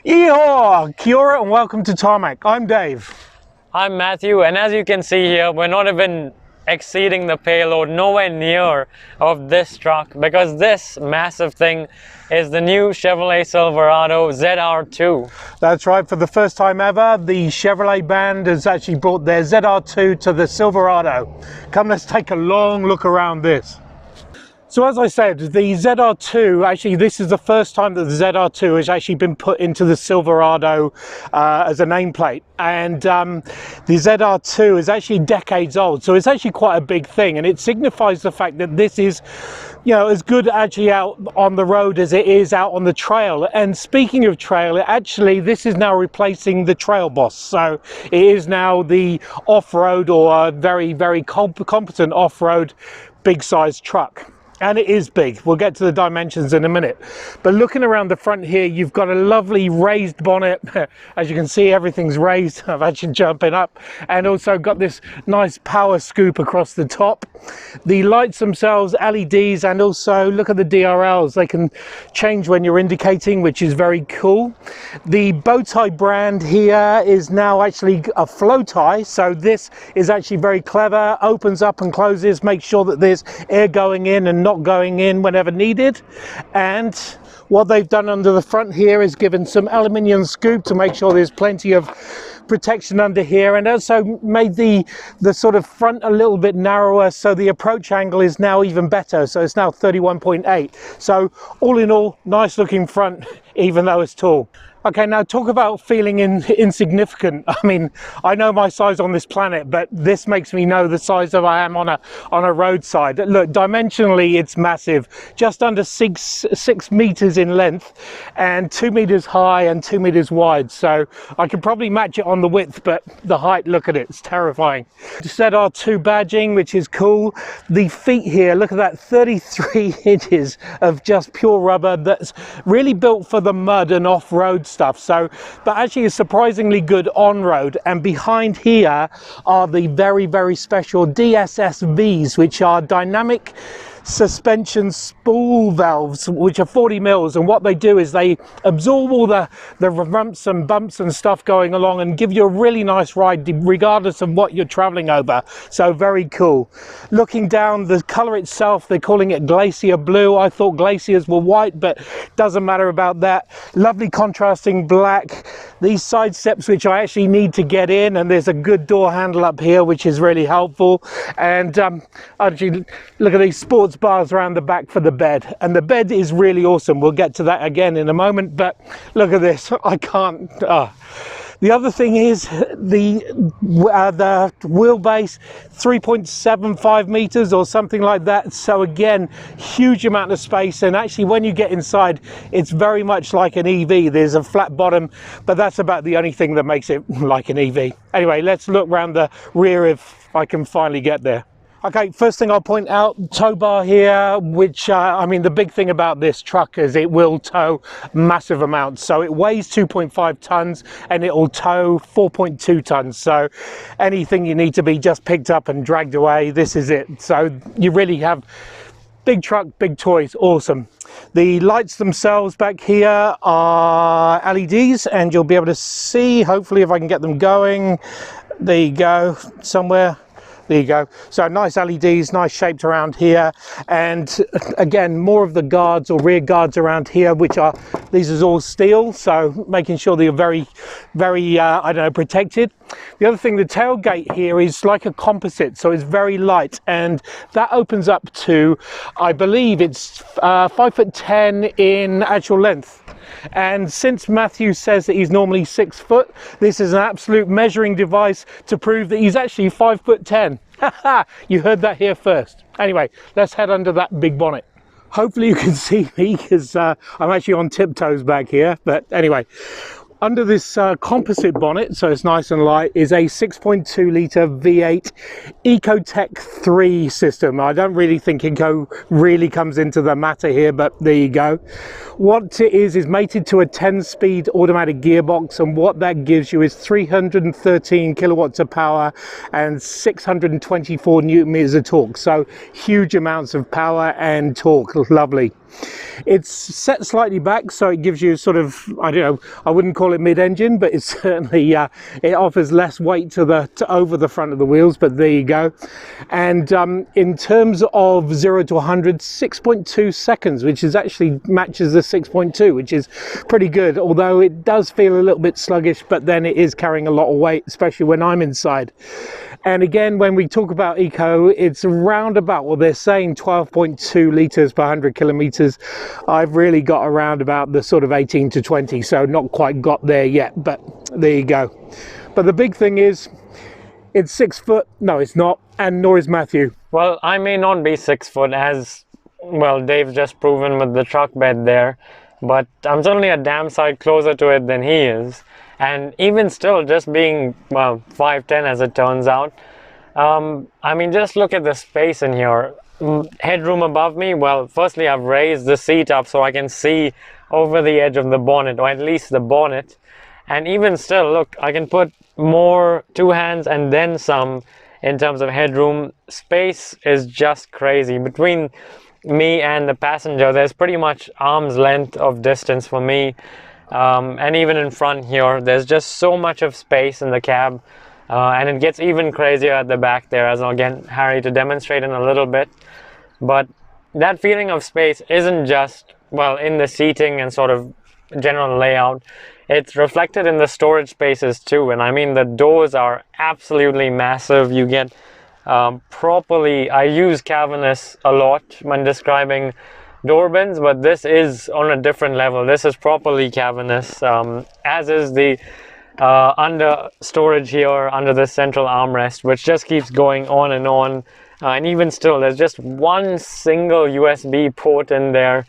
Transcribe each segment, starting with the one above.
Yeehaw! Kia ora and welcome to Tarmac. I'm Dave. I'm Matthew, and as you can see here, we're not even exceeding the payload, nowhere near of this truck, because this massive thing is the new Chevrolet Silverado ZR2. That's right, for the first time ever, the Chevrolet band has actually brought their ZR2 to the Silverado. Come, let's take a long look around this. So as I said, the ZR2, actually this is the first time that the ZR2 has actually been put into the Silverado as a nameplate. And the ZR2 is actually decades old, so it's actually quite a big thing, and it signifies the fact that this is, you know, as good actually out on the road as it is out on the trail. And speaking of trail, actually this is now replacing the Trail Boss, so it is now the off-road, or a very, very competent off-road big size truck. And it is big. We'll get to the dimensions in a minute. But looking around the front here, you've got a lovely raised bonnet. As you can see, everything's raised. I've actually jumping up. And also got this nice power scoop across the top. The lights themselves, LEDs, and also look at the DRLs. They can change when you're indicating, which is very cool. The bow tie brand here is now actually a flow tie. So this is actually very clever. Opens up and closes, makes sure that there's air going in and not going in whenever needed. And what they've done under the front here is given some aluminium scoop to make sure there's plenty of protection under here, and also made the sort of front a little bit narrower, so the approach angle is now even better, so it's now 31.8. so all in all, nice looking front even though it's tall. Okay, now talk about feeling insignificant. I mean, I know my size on this planet, but this makes me know the size that I am on a roadside. Look, dimensionally, it's massive. Just under six meters in length, and 2 meters high and 2 meters wide. So I could probably match it on the width, but the height, look at it, it's terrifying. ZR2 badging, which is cool. The feet here, look at that, 33 inches of just pure rubber that's really built for the mud and off-road stuff. So, but actually is surprisingly good on-road. And behind here are the very, very special DSSVs, which are dynamic suspension spool valves, which are 40 mils, and what they do is they absorb all the rumps and bumps and stuff going along and give you a really nice ride regardless of what you're traveling over. So very cool. Looking down, the color itself, they're calling it glacier blue. I thought glaciers were white, but doesn't matter about that. Lovely contrasting black. These side steps, which I actually need to get in, and there's a good door handle up here, which is really helpful. And actually, look at these sports bars around the back for the bed, and the bed is really awesome. We'll get to that again in a moment, but look at this. I can't. The other thing is the wheelbase, 3.75 meters or something like that. So again, huge amount of space. And actually, when you get inside, it's very much like an EV. There's a flat bottom, but that's about the only thing that makes it like an EV. Anyway, let's look around the rear if I can finally get there. Okay, first thing I'll point out, tow bar here, which, I mean, the big thing about this truck is it will tow massive amounts. So it weighs 2.5 tons and it will tow 4.2 tons. So anything you need to be just picked up and dragged away, this is it. So you really have big truck, big toys, awesome. The lights themselves back here are LEDs, and you'll be able to see, hopefully if I can get them going. There you go, somewhere. There you go. So nice LEDs, nice shaped around here. And again, more of the guards or rear guards around here, which are These are all steel, so making sure they're very, I don't know, protected. The other thing, the tailgate here is like a composite, so it's very light, and that opens up to, I believe it's 5'10" in actual length. And since Matthew says that he's normally 6 foot, this is an absolute measuring device to prove that he's actually 5'10". You heard that here first. Anyway, let's head under that big bonnet. Hopefully you can see me, because I'm actually on tiptoes back here. But anyway, under this composite bonnet, so it's nice and light, is a 6.2 litre V8 Ecotech 3 system. I don't really think Eco really comes into the matter here, but there you go. What it is mated to a 10-speed automatic gearbox, and what that gives you is 313 kilowatts of power and 624 newton meters of torque. So huge amounts of power and torque. Lovely. It's set slightly back, so it gives you sort of, I don't know, I wouldn't call it mid-engine, but it's certainly it offers less weight to over the front of the wheels. But there you go. And in terms of 0 to 100, 6.2 seconds, which is actually matches the 6.2, which is pretty good, although it does feel a little bit sluggish, but then it is carrying a lot of weight, especially when I'm inside. And again, when we talk about Eco, it's around about, well, they're saying 12.2 litres per 100 kilometres. I've really got around about the sort of 18 to 20, so not quite got there yet, but there you go. But the big thing is, it's 6 foot. No, it's not, and nor is Matthew. Well, I may not be 6 foot, as well Dave's just proven with the truck bed there, but I'm certainly a damn sight closer to it than he is. And even still, just being, well, 5'10" as it turns out, I mean, just look at the space in here. Headroom above me, well, firstly I've raised the seat up so I can see over the edge of the bonnet, or at least the bonnet. And even still, look, I can put more, 2 hands and then some in terms of headroom. Space is just crazy. Between me and the passenger, there's pretty much arm's length of distance for me. And even in front here, there's just so much of space in the cab, and it gets even crazier at the back there, as I'll get Harry to demonstrate in a little bit. But that feeling of space isn't just, well, in the seating and sort of general layout. It's reflected in the storage spaces too, and I mean the doors are absolutely massive. You get properly, I use cavernous a lot when describing door bins, but this is on a different level. This is properly cavernous, as is the under storage here under the central armrest, which just keeps going on and on. And even still, there's just one single USB port in there,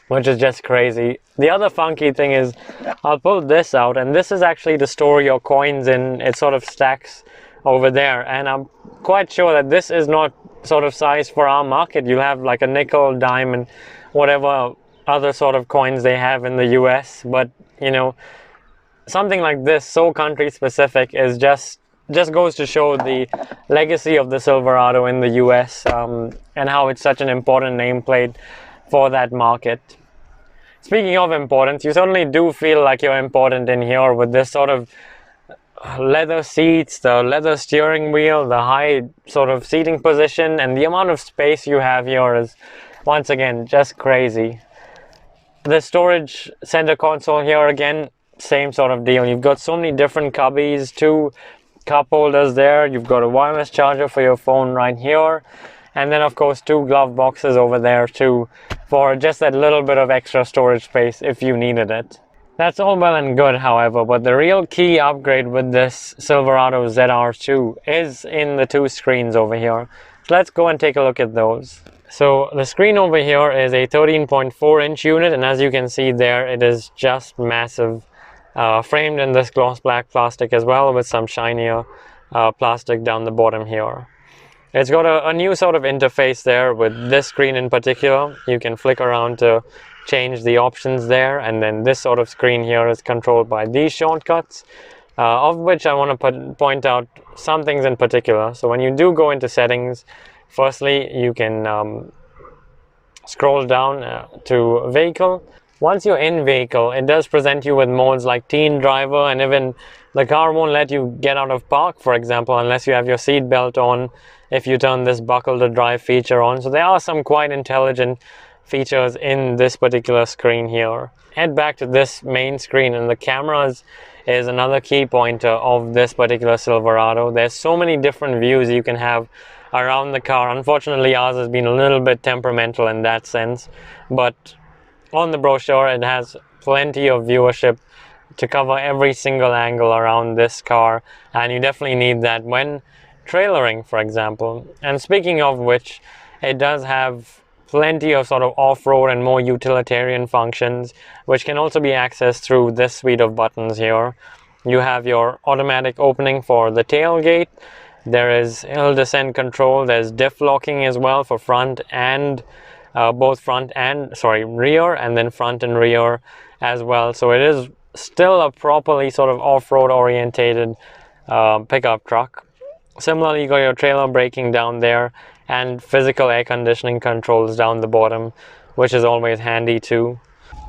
which is just crazy. The other funky thing is, I'll pull this out, and this is actually to store your coins in. It sort of stacks over there, and I'm quite sure that this is not sort of size for our market. You'll have like a nickel, dime, and whatever other sort of coins they have in the US, but you know, something like this, so country specific, is just goes to show the legacy of the Silverado in the US, and how it's such an important nameplate for that market. Speaking of importance, you certainly do feel like you're important in here with this sort of leather seats, the leather steering wheel, the high sort of seating position, and the amount of space you have here is once again just crazy. The storage center console here, again, same sort of deal. You've got so many different cubbies, 2 cup holders there, you've got a wireless charger for your phone right here, and then of course 2 glove boxes over there too, for just that little bit of extra storage space if you needed it. That's all well and good, however, but the real key upgrade with this Silverado ZR2 is in the 2 screens over here. So let's go and take a look at those. So the screen over here is a 13.4-inch unit, and as you can see there, it is just massive. Framed in this gloss black plastic as well, with some shinier plastic down the bottom here. It's got a new sort of interface there with this screen in particular. You can flick around to change the options there, and then this sort of screen here is controlled by these shortcuts, of which I want to point out some things in particular. So when you do go into settings, firstly you can scroll down to vehicle. Once you're in vehicle, it does present you with modes like teen driver, and even the car won't let you get out of park, for example, unless you have your seat belt on, if you turn this buckle to drive feature on. So there are some quite intelligent features in this particular screen here. Head back to this main screen, and the cameras is another key pointer of this particular Silverado. There's so many different views you can have around the car. Unfortunately, ours has been a little bit temperamental in that sense, but on the brochure it has plenty of viewership to cover every single angle around this car, and you definitely need that when trailering, for example. And speaking of which, it does have plenty of sort of off-road and more utilitarian functions, which can also be accessed through this suite of buttons here. You have your automatic opening for the tailgate. There is hill descent control. There's diff locking as well for front and both front and rear, and then front and rear as well. So it is still a properly sort of off-road orientated pickup truck. Similarly, you got your trailer braking down there and physical air conditioning controls down the bottom, which is always handy too.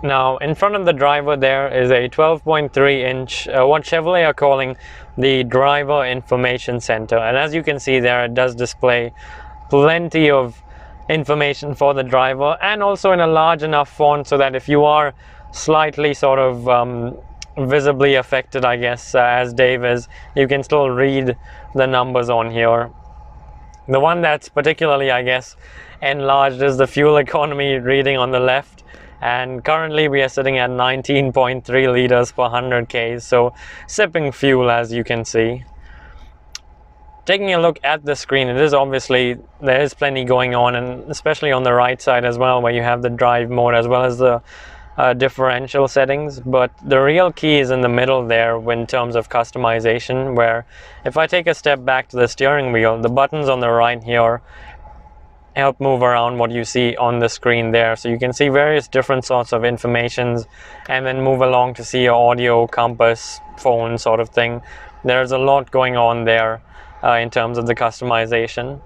Now, in front of the driver there is a 12.3 inch, what Chevrolet are calling the Driver Information Center. And as you can see there, it does display plenty of information for the driver, and also in a large enough font so that if you are slightly sort of visibly affected, I guess, as Dave is, you can still read the numbers on here. The one that's particularly, I guess, enlarged is the fuel economy reading on the left, and currently we are sitting at 19.3 liters per 100 Ks, so sipping fuel, as you can see. Taking a look at the screen, it is obviously, there is plenty going on, and especially on the right side as well, where you have the drive mode as well as the differential settings, but the real key is in the middle there in terms of customization, where if I take a step back to the steering wheel, the buttons on the right here help move around what you see on the screen there. So you can see various different sorts of informations and then move along to see your audio, compass, phone sort of thing. There's a lot going on there in terms of the customization.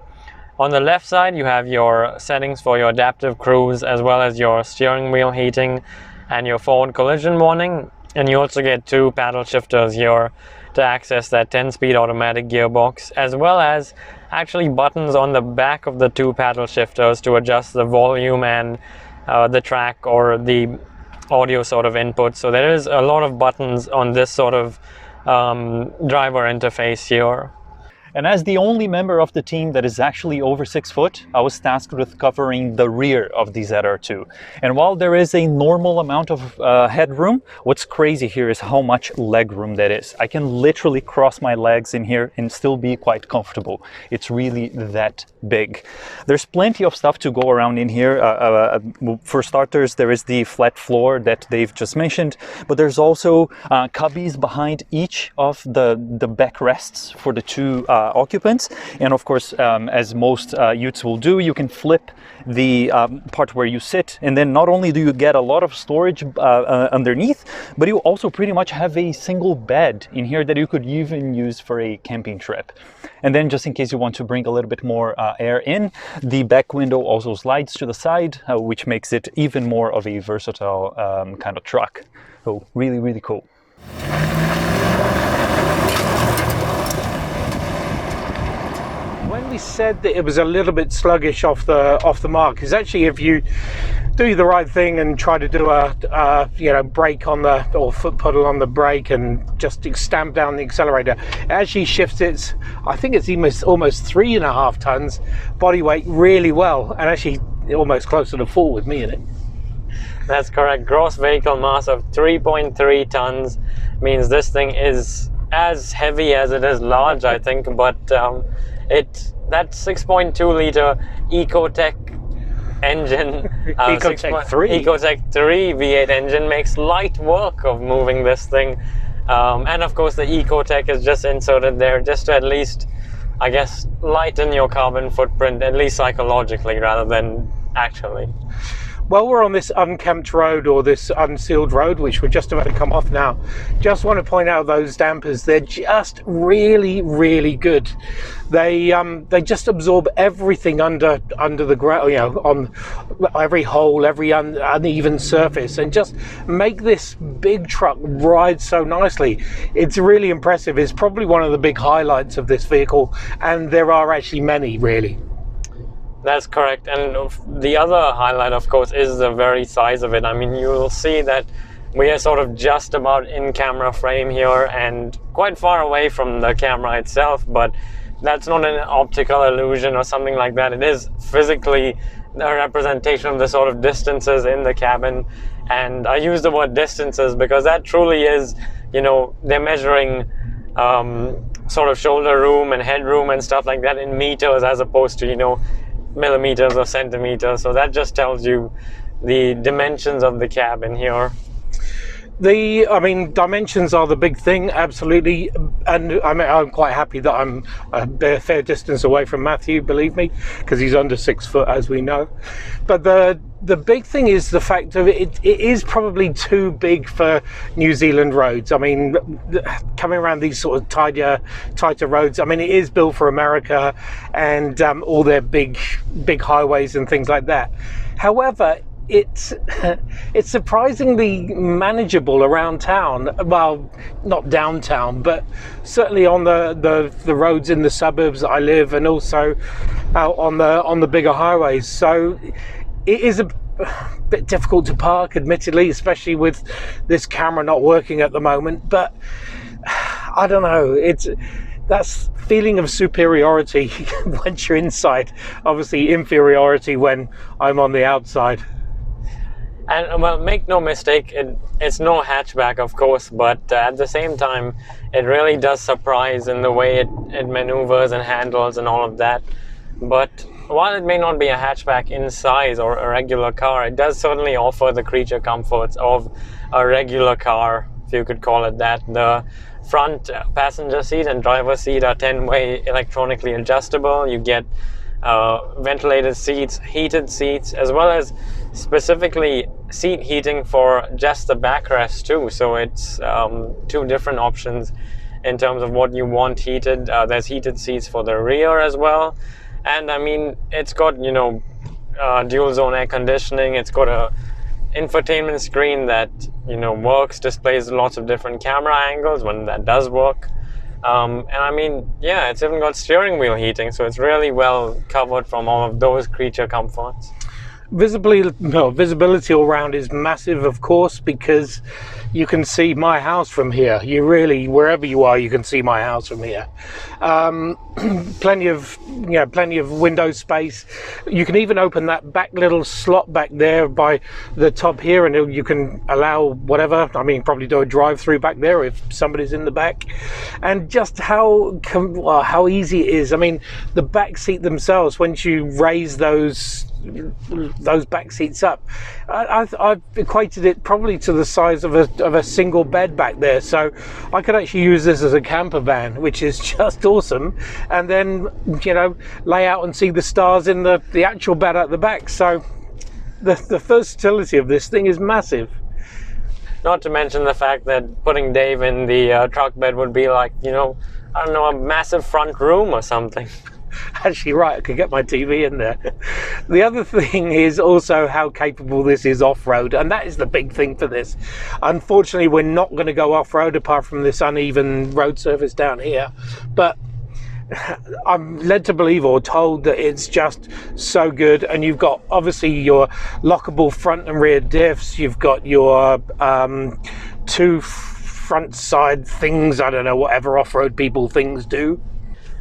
On the left side, you have your settings for your adaptive cruise, as well as your steering wheel heating and your forward collision warning. And you also get 2 paddle shifters here to access that 10-speed automatic gearbox, as well as actually buttons on the back of the 2 paddle shifters to adjust the volume and the track or the audio sort of input. So there is a lot of buttons on this sort of driver interface here. And as the only member of the team that is actually over 6 foot, I was tasked with covering the rear of the ZR2. And while there is a normal amount of headroom, what's crazy here is how much leg room that is. I can literally cross my legs in here and still be quite comfortable. It's really that big. There's plenty of stuff to go around in here. For starters, there is the flat floor that Dave just mentioned, but there's also cubbies behind each of the backrests for the 2 occupants. And of course, as most utes will do, you can flip the part where you sit, and then not only do you get a lot of storage underneath, but you also pretty much have a single bed in here that you could even use for a camping trip. And then just in case you want to bring a little bit more air in, the back window also slides to the side, which makes it even more of a versatile kind of truck. So really, really cool. When we said that it was a little bit sluggish off the mark, is actually if you do the right thing and try to do a brake on the, or foot pedal on the brake, and just stamp down the accelerator, it actually shifts its, I think it's almost 3.5 tons body weight really well, and actually almost closer to 4 with me in it. That's correct. Gross vehicle mass of 3.3 tons means this thing is as heavy as it is large, I think, but that 6.2 liter Ecotec engine, Ecotec 3 V8 engine makes light work of moving this thing, and of course the Ecotec is just inserted there just to at least, I guess, lighten your carbon footprint, at least psychologically rather than actually. Well, we're on this unkempt road, or this unsealed road, which we're just about to come off now. Just want to point out those dampers. They're just really, really good. They just absorb everything under the ground, on every hole, every uneven surface, and just make this big truck ride so nicely. It's really impressive. It's probably one of the big highlights of this vehicle, and there are actually many, really. That's correct. And the other highlight, of course, is the very size of it. I mean, you will see that we are sort of just about in camera frame here and quite far away from the camera itself, but that's not an optical illusion or something like that. It is physically a representation of the sort of distances in the cabin. And I use the word distances because that truly is, you know, they're measuring sort of shoulder room and head room and stuff like that in meters as opposed to, you know, millimeters or centimeters. So that just tells you the dimensions of the cabin here. I mean, dimensions are the big thing, absolutely. And I mean, I'm quite happy that I'm a fair distance away from Matthew, believe me, because he's under 6 foot, as we know. But the big thing is the fact of it is probably too big for New Zealand roads. I mean, coming around these sort of tighter roads, I mean, it is built for America and all their big highways and things like that. However, it's surprisingly manageable around town. Well, not downtown, but certainly on the roads in the suburbs that I live, and also out on the bigger highways. So it is a bit difficult to park, admittedly, especially with this camera not working at the moment. But I don't know, that's feeling of superiority once you're inside, obviously inferiority when I'm on the outside. And well, make no mistake, it's no hatchback, of course, but at the same time, it really does surprise in the way it maneuvers and handles and all of that. But while it may not be a hatchback in size or a regular car, it does certainly offer the creature comforts of a regular car, if you could call it that. The front passenger seat and driver seat are 10-way electronically adjustable. You get ventilated seats, heated seats, as well as specifically seat heating for just the backrest too. So it's 2 different options in terms of what you want heated. There's heated seats for the rear as well. And I mean, it's got, you know, dual zone air conditioning. It's got a infotainment screen that, you know, works, displays lots of different camera angles when that does work. And I mean, yeah, it's even got steering wheel heating, so it's really well covered from all of those creature comforts. Visibility all around is massive, of course, because you can see my house from here. You really, wherever you are, you can see my house from here. Plenty of window space. You can even open that back little slot back there by the top here, and you can allow whatever. I mean, probably do a drive-through back there if somebody's in the back. And just how easy it is. I mean, the back seat themselves, once you raise those back seats up, I've equated it probably to the size of a single bed back there, so I could actually use this as a camper van, which is just awesome. And then, you know, lay out and see the stars in the actual bed at the back. So the versatility of this thing is massive. Not to mention the fact that putting Dave in the truck bed would be like, you know, I don't know, a massive front room or something. Actually, right, I could get my TV in there. The other thing is also how capable this is off-road, and that is the big thing for this. Unfortunately, we're not going to go off-road apart from this uneven road surface down here, but I'm led to believe or told that it's just so good. And you've got obviously your lockable front and rear diffs, you've got your 2 front side things, I don't know, whatever off-road people things do.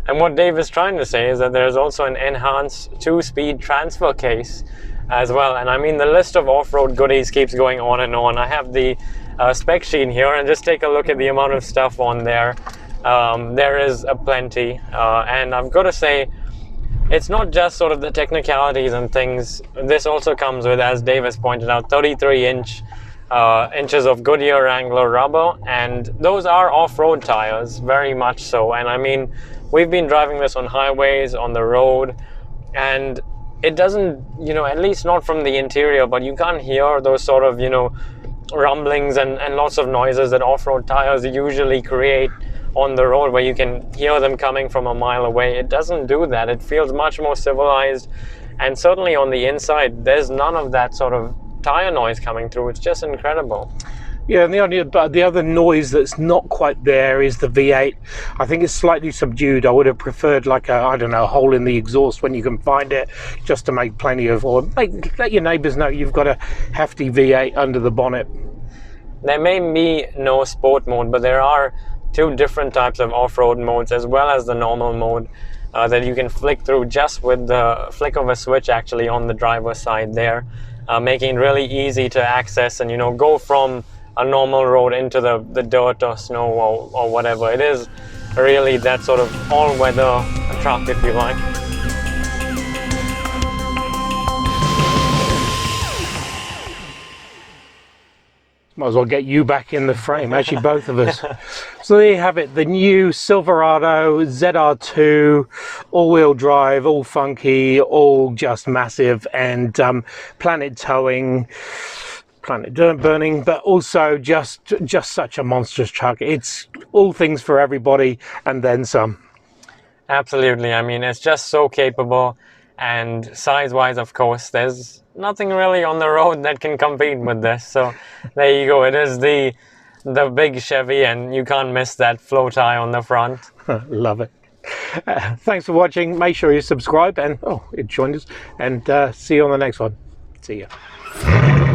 And what Dave is trying to say is that there's also an enhanced 2-speed transfer case as well. And I mean, the list of off-road goodies keeps going on and on. I have the spec sheet here, and just take a look at the amount of stuff on there. There is plenty. And I've got to say, it's not just sort of the technicalities and things. This also comes with, as Dave has pointed out, 33 inches of Goodyear Wrangler rubber, and those are off-road tires, very much so. And I mean, we've been driving this on highways, on the road, and it doesn't, you know, at least not from the interior, but you can't hear those sort of, you know, rumblings and lots of noises that off-road tires usually create on the road, where you can hear them coming from a mile away. It doesn't do that. It feels much more civilized, and certainly on the inside, there's none of that sort of tire noise coming through. It's just incredible. Yeah, and the other noise that's not quite there is the V8. I think it's slightly subdued. I would have preferred like a, I don't know, a hole in the exhaust when you can find it, just to make plenty of, or let your neighbours know you've got a hefty V8 under the bonnet. There may be no sport mode, but there are two different types of off-road modes as well as the normal mode that you can flick through just with the flick of a switch actually on the driver's side there, making it really easy to access and, you know, go from a normal road into the dirt or snow or whatever. It is really that sort of all-weather truck, if you like. Might as well get you back in the frame, actually both of us. So there you have it, the new Silverado ZR2, all-wheel drive, all funky, all just massive, and planet towing, planet dirt burning, but also just such a monstrous truck. It's all things for everybody and then some. Absolutely. I mean, it's just so capable, and size-wise, of course, there's nothing really on the road that can compete with this. So there you go. It is the big Chevy, and you can't miss that flow tie on the front. Love it. Thanks for watching. Make sure you subscribe and it joined us, and see you on the next one. See ya.